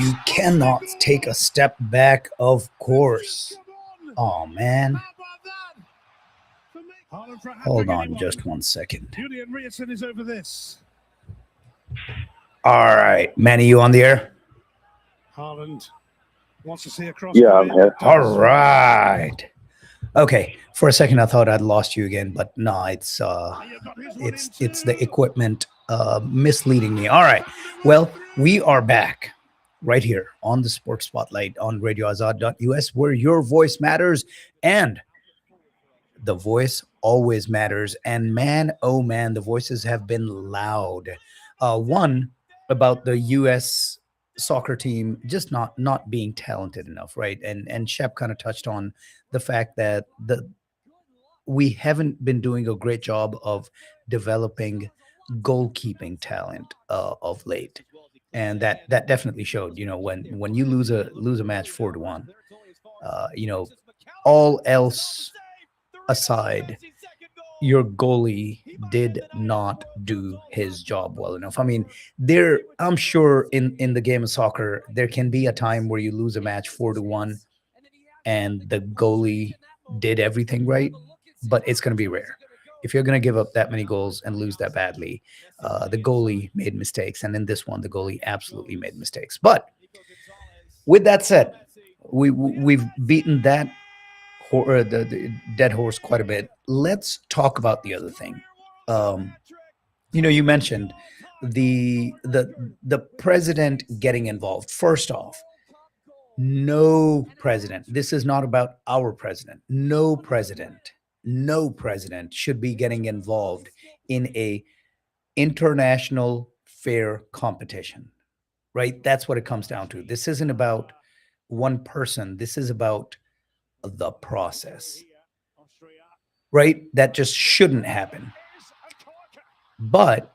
You cannot take a step back, of course. Oh, man. Hold on just 1 second. Julian Rierson is over this. All right. Manny, you on the air? Haaland wants to see a cross. Yeah, I'm here. All right. Okay. For a second, I thought I'd lost you again, but no, it's the equipment misleading me. All right. Well, we are back right here on the Sports Spotlight on radioazad.us, where your voice matters and the voice always matters. And man, oh man, the voices have been loud. One about the U.S. soccer team just not being talented enough, right? And Shep kind of touched on the fact that we haven't been doing a great job of developing goalkeeping talent of late, and that definitely showed. You know, when you lose a match 4-1, all else aside, your goalie did not do his job well enough. I mean, I'm sure in the game of soccer, there can be a time where you lose a match 4-1 and the goalie did everything right, but it's going to be rare. If you're going to give up that many goals and lose that badly, the goalie made mistakes. And in this one, the goalie absolutely made mistakes. But with that said, we've beaten that the dead horse quite a bit. Let's talk about the other thing. You mentioned the president getting involved. First off, no president. This is not about our president. No president should be getting involved in a international fair competition, right? That's what it comes down to. This isn't about one person. This is about the process, right? That just shouldn't happen. But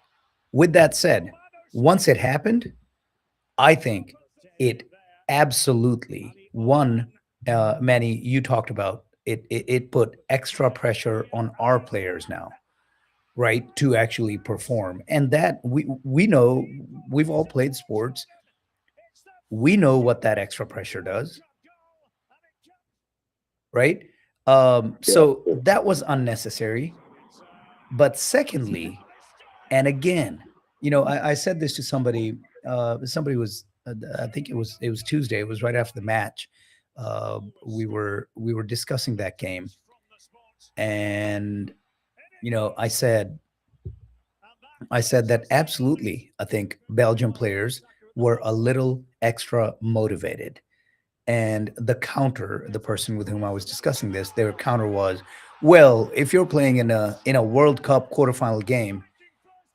with that said, once it happened, I think it absolutely Manny, you talked about it put extra pressure on our players now, right, to actually perform. And that we know, we've all played sports. We know what that extra pressure does, right? So that was unnecessary. But secondly, and again, I said this to somebody. Somebody was, I think it was Tuesday. It was right after the match. We were discussing that game, and I said that absolutely, I think Belgian players were a little extra motivated. And the person with whom I was discussing this, their counter was, well, if you're playing in a World Cup quarterfinal game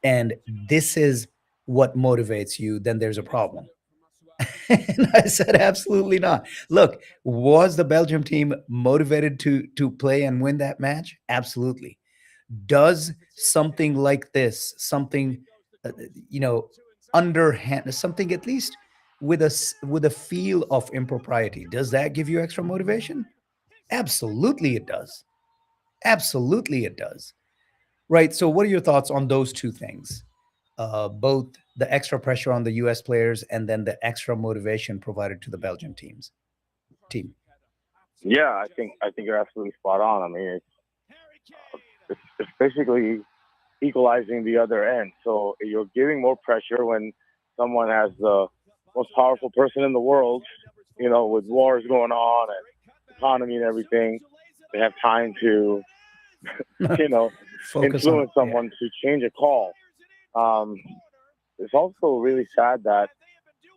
and this is what motivates you, then there's a problem. And I said, absolutely not. Look, was the Belgium team motivated to play and win that match? Absolutely. Does something like this, something, underhand, something at least with a feel of impropriety, does that give you extra motivation? Absolutely it does. Absolutely it does. Right. So what are your thoughts on those two things? Both the extra pressure on the US players and then the extra motivation provided to the Belgian team. Yeah, I think you're absolutely spot on. I mean, it's basically equalizing the other end. So you're giving more pressure when someone has the most powerful person in the world, with wars going on and economy and everything. They have time to, influence someone to change a call. It's also really sad that,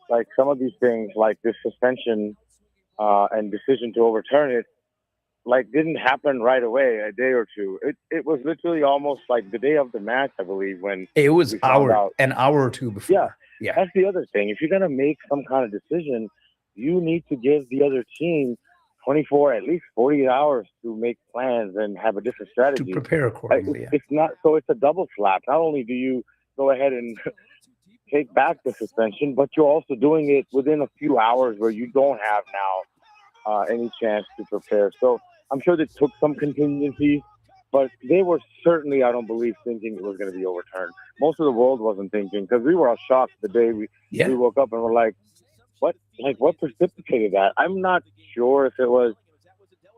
like, some of these things, like this suspension and decision to overturn it, like, didn't happen right away, a day or two. It was literally almost like the day of the match, I believe, when it was an hour or two before. Yeah, that's the other thing. If you're going to make some kind of decision, you need to give the other team 24, at least 48 hours to make plans and have a different strategy. To prepare accordingly. It's not, so it's a double slap. Not only do you go ahead and take back the suspension, but you're also doing it within a few hours where you don't have now any chance to prepare. So I'm sure they took some contingencies, but they were certainly, I don't believe, thinking it was going to be overturned. Most of the world wasn't thinking, because we were all shocked the day we woke up and were like, what precipitated that? I'm not sure if it was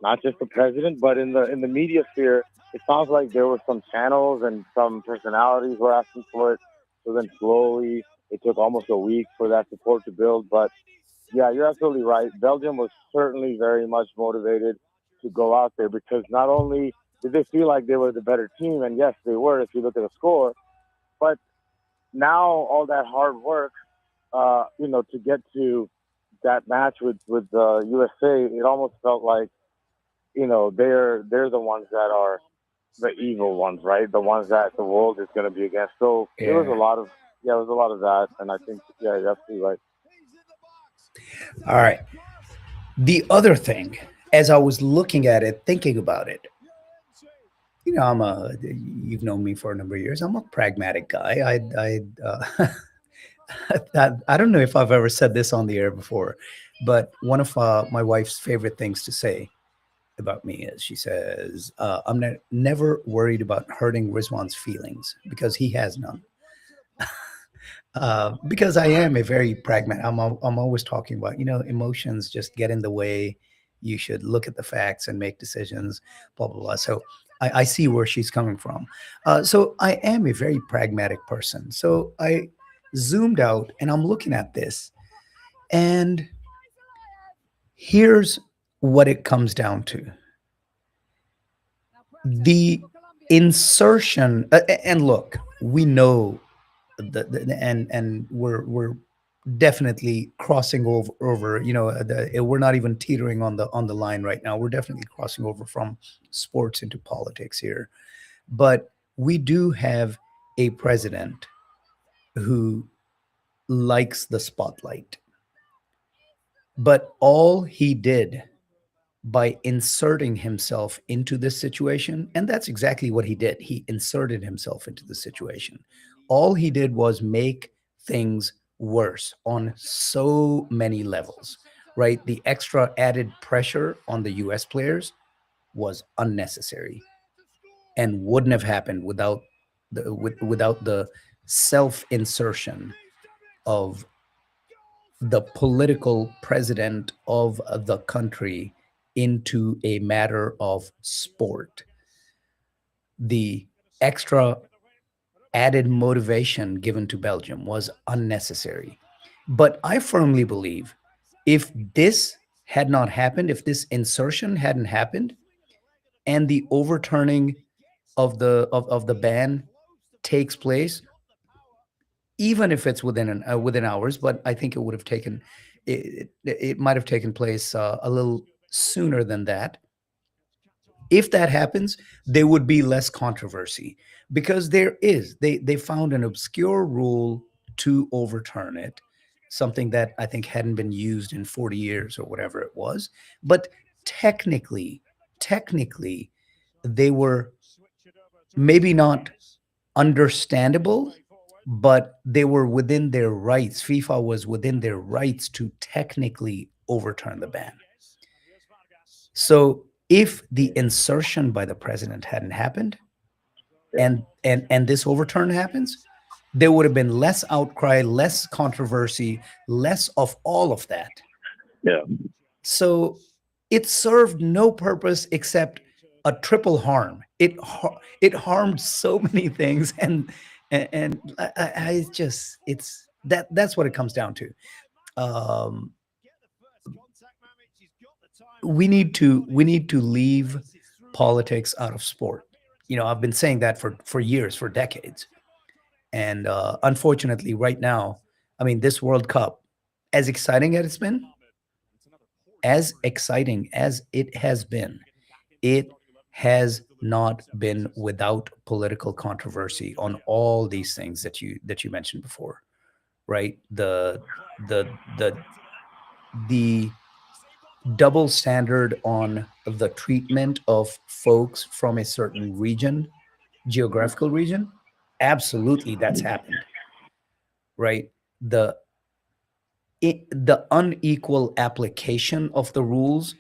not just the president, but in the media sphere, it sounds like there were some channels and some personalities were asking for it. So then slowly, it took almost a week for that support to build. But yeah, you're absolutely right. Belgium was certainly very much motivated to go out there because not only did they feel like they were the better team, and yes, they were if you look at the score, but now all that hard work, to get to that match with the USA, it almost felt like they're the ones that are the evil ones, right? The ones that the world is going to be against. So it was Yeah. it was a lot of that, and I think you're absolutely right. All right. The other thing, as I was looking at it, thinking about it, you've known me for a number of years. I'm a pragmatic guy. I don't know if I've ever said this on the air before, but one of my wife's favorite things to say about me is she says, I'm never worried about hurting Rizwan's feelings because he has none. Because I am a very pragmatic. I'm always talking about emotions just get in the way. You should look at the facts and make decisions. Blah blah blah. So I see where she's coming from. So I am a very pragmatic person. So I zoomed out and I'm looking at this, and here's what it comes down to: the insertion. And look, we know and we're definitely crossing over we're not even teetering on the line right now. We're definitely crossing over from sports into politics here, but we do have a president who likes the spotlight. But all he did by inserting himself into this situation, and that's exactly what he did, he inserted himself into the situation. All he did was make things worse on so many levels, right? The extra added pressure on the US players was unnecessary and wouldn't have happened without the self insertion of the political president of the country into a matter of sport. The extra added motivation given to Belgium was unnecessary. But I firmly believe if this had not happened, if this insertion hadn't happened, and the overturning of the ban takes place, even if it's within hours, but I think it would have taken it might have taken place a little sooner than that. If that happens, there would be less controversy because they found an obscure rule to overturn it, something that I think hadn't been used in 40 years or whatever it was. But technically, they were maybe not understandable, but they were within their rights. FIFA was within their rights to technically overturn the ban. So if the insertion by the president hadn't happened and this overturn happens, there would have been less outcry, less controversy, less of all of that. Yeah. So it served no purpose except a triple harm. It harmed so many things, and I just that's what it comes down to. We need to leave politics out of sport. I've been saying that for years, for decades, and unfortunately, right now, I mean, this World Cup, as exciting as it's been, as exciting as it has been, it has not been without political controversy on all these things that you mentioned before, right? The double standard on the treatment of folks from a certain region, geographical region, absolutely that's happened, right? The unequal application of the rules,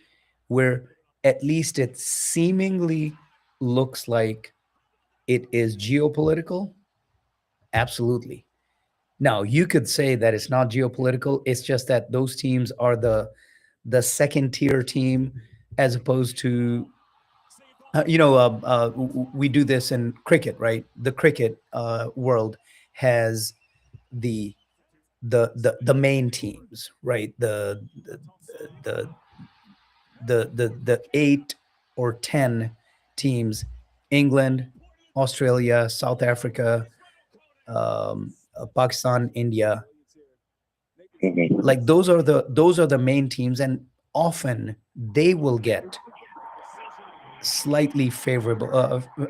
where at least it seemingly looks like it is geopolitical, absolutely. Now, you could say that it's not geopolitical. It's just that those teams are the second tier team, as opposed to we do this in cricket, right? The cricket world has the the main teams, right? The the 8 or 10 teams: England, Australia, South Africa, Pakistan, India. Mhm. Like those are the main teams, and often they will get slightly favorable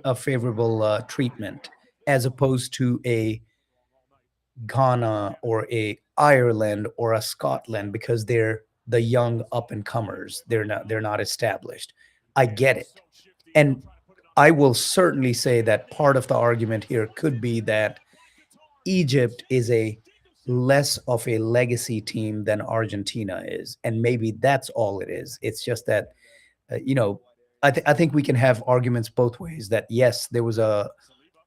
a favorable treatment, as opposed to a Ghana or a Ireland or a Scotland, because they're the young up and comers. They're not established. I get it. And I will certainly say that part of the argument here could be that Egypt is a less of a legacy team than Argentina is. And maybe that's all it is. It's just that, you know, I think we can have arguments both ways, that yes, there was a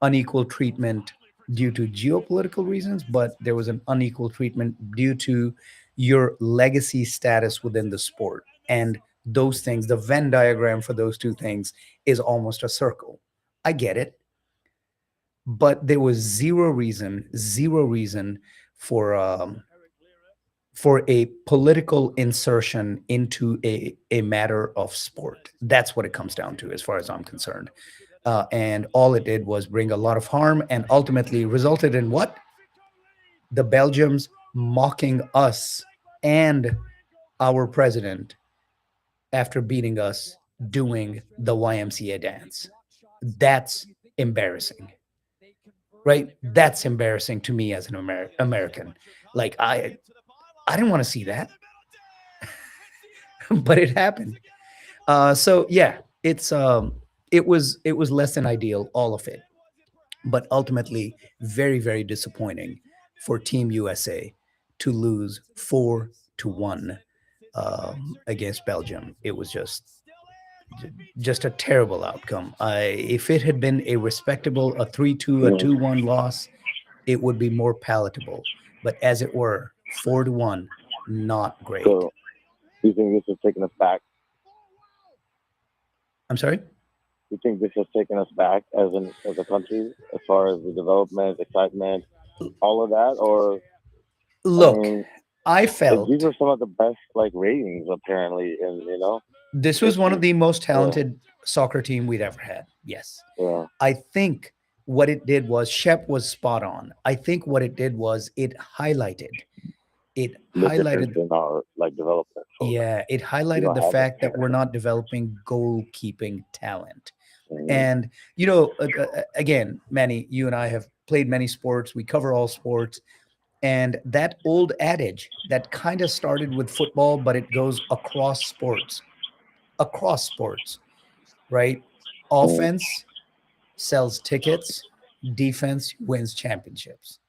unequal treatment due to geopolitical reasons, but there was an unequal treatment due to your legacy status within the sport. And those things, the Venn diagram for those two things is almost a circle. I get it, but there was zero reason for for a political insertion into a matter of sport. That's what it comes down to, as far as I'm concerned. And all it did was bring a lot of harm, and ultimately resulted in what? The Belgians mocking us and our president after beating us, doing the YMCA dance. That's embarrassing, right? That's embarrassing to me as an American. Like, I didn't want to see that, but it happened. So yeah, it was less than ideal, all of it, but ultimately very, very disappointing for Team USA to lose 4-1 against Belgium. It was just a terrible outcome. If it had been a respectable, a 3-2, a Mhm. 2-1 loss, it would be more palatable. But as it were, 4-1, not great. So, do you think this has taken us back? I'm sorry. Do you think this has taken us back as a country, as far as the development, excitement, all of that? Or, I Look, mean, I these felt are some of the best like ratings apparently, and this was one of history. the most Yeah, talented soccer team we'd ever had. Yes. yeah. I think what it did was, Shep was spot on. I think what it did was it The difference highlighted in our like development. So yeah, it we highlighted don't the have it fact that here. we're not developing goalkeeping talent. Mhm. And again, Manny, you and I have played many sports. We cover all sports. And that old adage that kind of started with football, but it goes across sports, right? Mhm. Offense sells tickets, defense wins championships.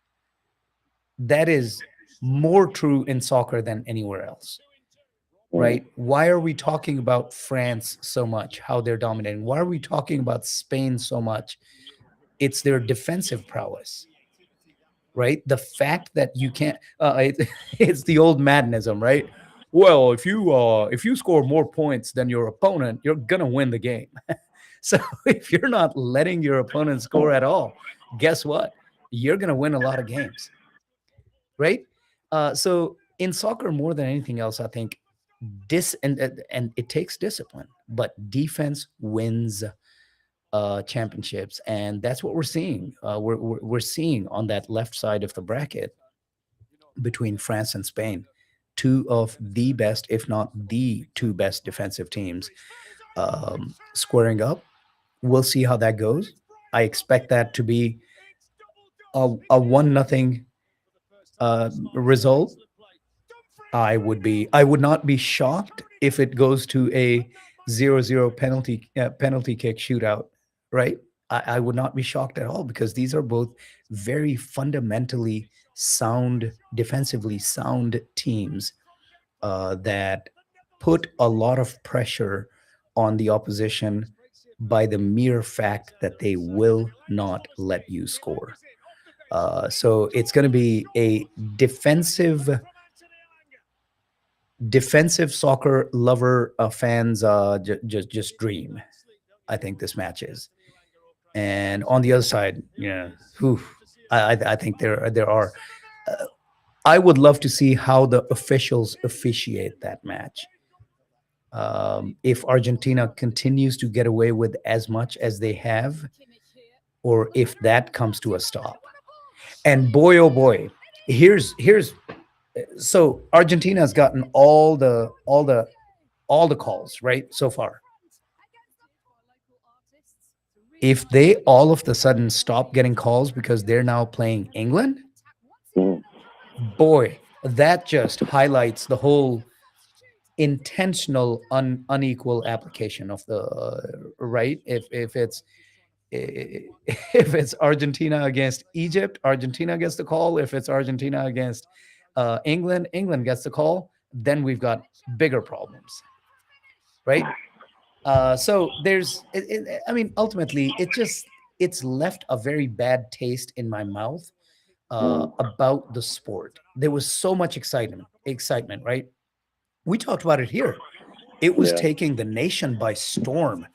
That is more true in soccer than anywhere else, Mhm. right? Why are we talking about France so much, how they're dominating? Why are we talking about Spain so much? It's their defensive prowess, right? The fact that you can't, it's the old Maddenism, right? Well, if you score more points than your opponent, you're gonna win the game. So if you're not letting your opponent score at all, guess what? You're gonna win a lot of games, right? So in soccer, more than anything else, I think and it takes discipline, but defense wins championships, and that's what we're seeing. We're seeing on that left side of the bracket between France and Spain, two of the best, if not the two best defensive teams squaring up. We'll see how that goes. I expect that to be a 1-0 result. I would not be shocked if it goes to a 0-0 penalty kick shootout, right? I would not be shocked at all, because these are both very fundamentally sound, defensively sound teams that put a lot of pressure on the opposition by the mere fact that they will not let you score. So it's going to be a defensive soccer lover fans just dream. I think this match is. And on the other side, whew, I think there are. Uh, I would love to see how the officials officiate that match. If Argentina continues to get away with as much as they have, or if that comes to a stop. And boy, oh boy, here's so Argentina's gotten all the calls right so far. If they all of the sudden stop getting calls because they're now playing England, Mhm. boy, that just highlights the whole intentional unequal application of the right. If it's if it's Argentina against Egypt, Argentina gets the call. If it's Argentina against England, England gets the call. Then we've got bigger problems, right? So I mean, ultimately, it's left a very bad taste in my mouth about the sport. There was so much excitement, right? We talked about it here. It was Yeah. taking the nation by storm.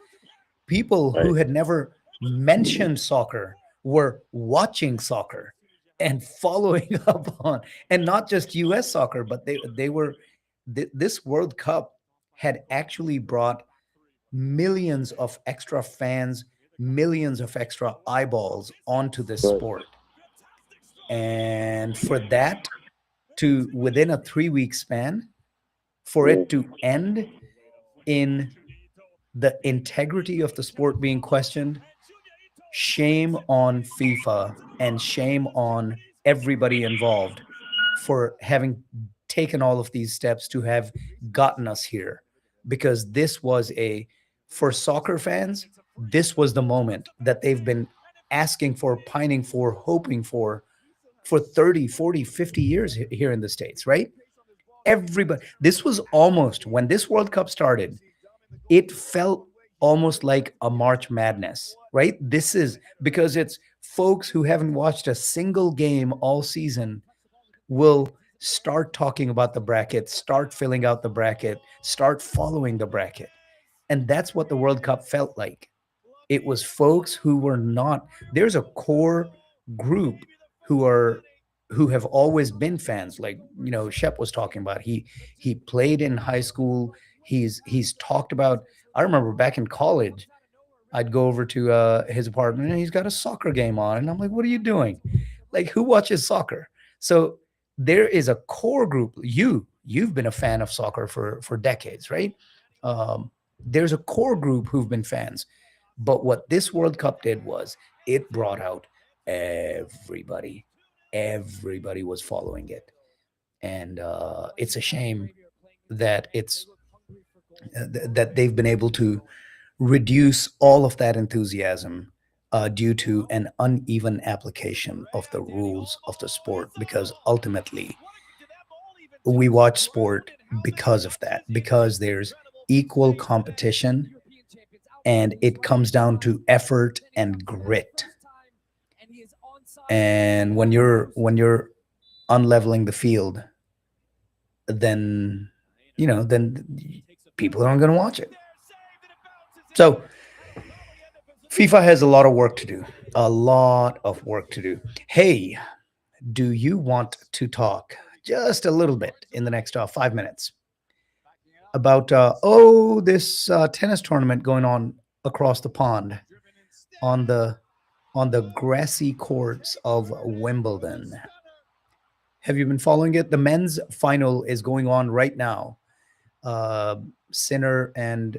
People who Right. had never mentioned soccer were watching soccer and following up on, and not just US soccer, but they were this World Cup had actually brought millions of extra fans, millions of extra eyeballs onto this Right. sport. And for that to within a 3-week span, for it to end in the integrity of the sport being questioned, shame on FIFA and shame on everybody involved for having taken all of these steps to have gotten us here. Because this was for soccer fans, this was the moment that they've been asking for, pining for, hoping for 30, 40, 50 years here in the States, right? Everybody, this was almost when this World Cup started, it felt almost like a March Madness, right? This is because it's folks who haven't watched a single game all season will start talking about the bracket, start filling out the bracket, start following the bracket. And that's what the World Cup felt like. It was folks who were not, there's a core group who have always been fans, like Shep was talking about. He played in high school. He's talked about. I remember back in college, I'd go over to his apartment and he's got a soccer game on, and I'm like, "What are you doing? Like, who watches soccer?" So there is a core group. You've been a fan of soccer for decades, right? There's a core group who've been fans, but what this World Cup did was it brought out everybody. Everybody was following it, and it's a shame that that they've been able to reduce all of that enthusiasm due to an uneven application of the rules of the sport. Because ultimately, we watch sport because of that, because there's equal competition, and it comes down to effort and grit. And when you're unleveling the field, then then people aren't going to watch it. So FIFA has a lot of work to do. A lot of work to do. Hey, do you want to talk just a little bit in the next 5 minutes about this tennis tournament going on across the pond on the grassy courts of Wimbledon? Have you been following it? The men's final is going on right now. Sinner and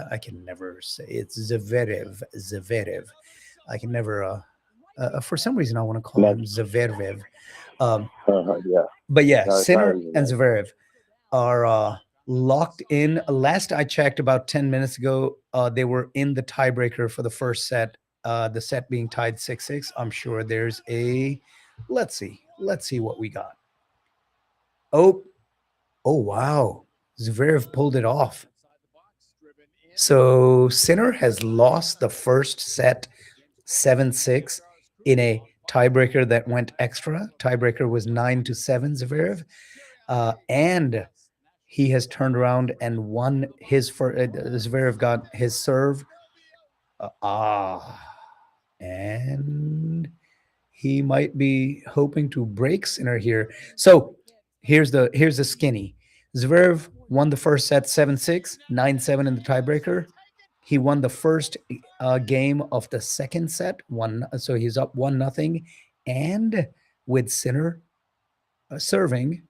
I can never say it's Zverev. I can never. For some reason, I want to call him Zverev. Yeah. But yeah, No, it's not Sinner easy, and man. Zverev are locked in. Last I checked, about 10 minutes ago, they were in the tiebreaker for the first set. The set being tied 6-6. I'm sure there's a. Let's see. Let's see what we got. Oh wow. Zverev pulled it off. So Sinner has lost the first set 7-6 in a tiebreaker that went extra. Tiebreaker was 9-7 Zverev, and he has turned around and won his first. Zverev got his serve, and he might be hoping to break Sinner here. So here's the skinny. Zverev won the first set 7-6, 9-7 in the tiebreaker. He won the first game of the second set, so he's up 1-0. And with Sinner serving,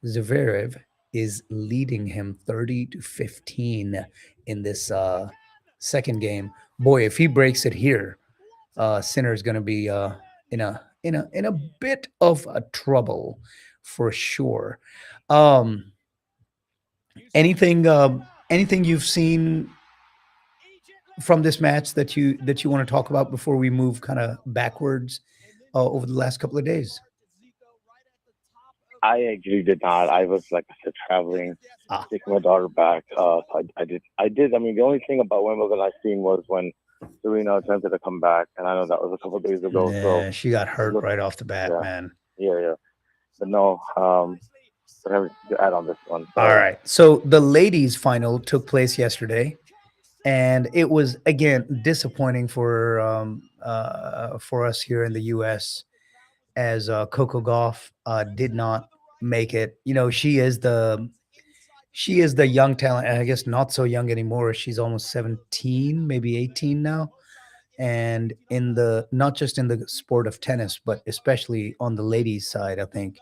Zverev is leading him 30-15 in this second game. Boy, if he breaks it here, Sinner is going to be in a bit of a trouble for sure. Anything you've seen from this match that you want to talk about before we move kind of backwards over the last couple of days? I actually did not. I was, like I said, traveling, taking my daughter back. So I did. I mean, the only thing about Wimbledon I seen was when Serena attempted to come back, and I know that was a couple of days ago. Yeah, so she got hurt right off the bat, man. Yeah. But no, I have to add on this one. So. All right. So the ladies' final took place yesterday, and it was again disappointing for us here in the U.S. as Coco Gauff did not make it. You know, she is the young talent, and I guess not so young anymore. She's almost 17, maybe 18 now. And not just in the sport of tennis, but especially on the ladies' side, I think,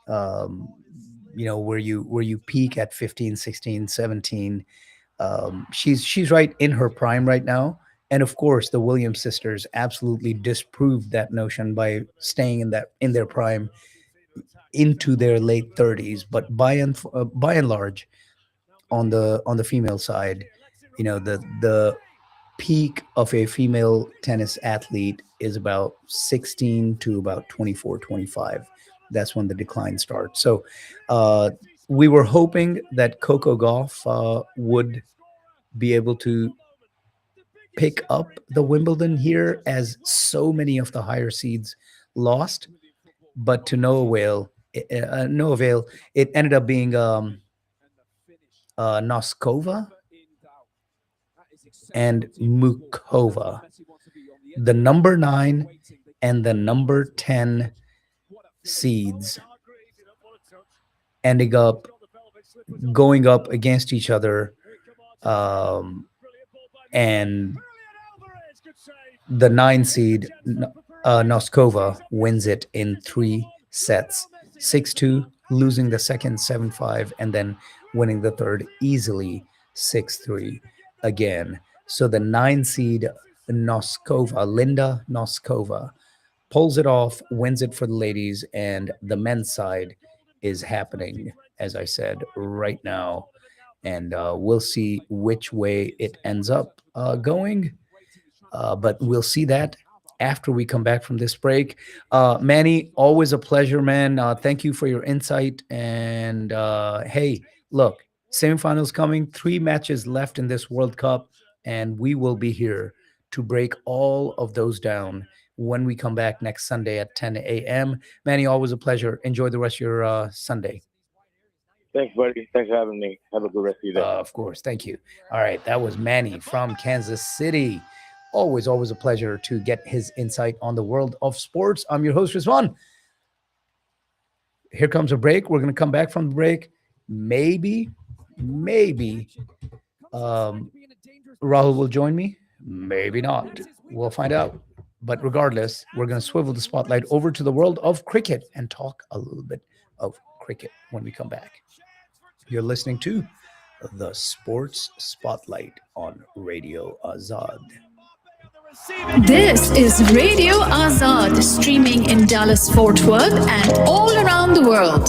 where you peak at 15, 16, 17, she's right in her prime right now. And of course, the Williams sisters absolutely disproved that notion by staying in their prime into their late 30s. But by and large, on the female side, the peak of a female tennis athlete is about 16 to about 24, 25. That's when the decline starts. So we were hoping that Coco Gauff would be able to pick up the Wimbledon here, as so many of the higher seeds lost, but to no avail. It ended up being Noskova and Mukova, the number 9 and the number 10 seeds, ending up going up against each other, and the 9 seed Noskova wins it in 3 sets, 6-2, losing the second 7-5, and then winning the third easily 6-3 again. So the 9 seed Noskova, Linda Noskova, pulls it off, wins it for the ladies, and the men's side is happening, as I said, right now. And we'll see which way it ends up going. But we'll see that after we come back from this break. Manny, always a pleasure, man. Thank you for your insight. And hey, look, semifinals coming, 3 matches left in this World Cup, and we will be here to break all of those down when we come back next Sunday at 10 a.m. Manny, always a pleasure. Enjoy the rest of your Sunday. Thanks, buddy. Thanks for having me. Have a good rest of your day. Of course. Thank you. All right. That was Manny from Kansas City. Always a pleasure to get his insight on the world of sports. I'm your host, Rizwan. Here comes a break. We're going to come back from the break. Maybe Rahul will join me. Maybe not. We'll find out. But regardless, we're going to swivel the spotlight over to the world of cricket and talk a little bit of cricket when we come back. You're listening to the Sports Spotlight on Radio Azad. This is Radio Azad, streaming in Dallas, Fort Worth, and all around the world.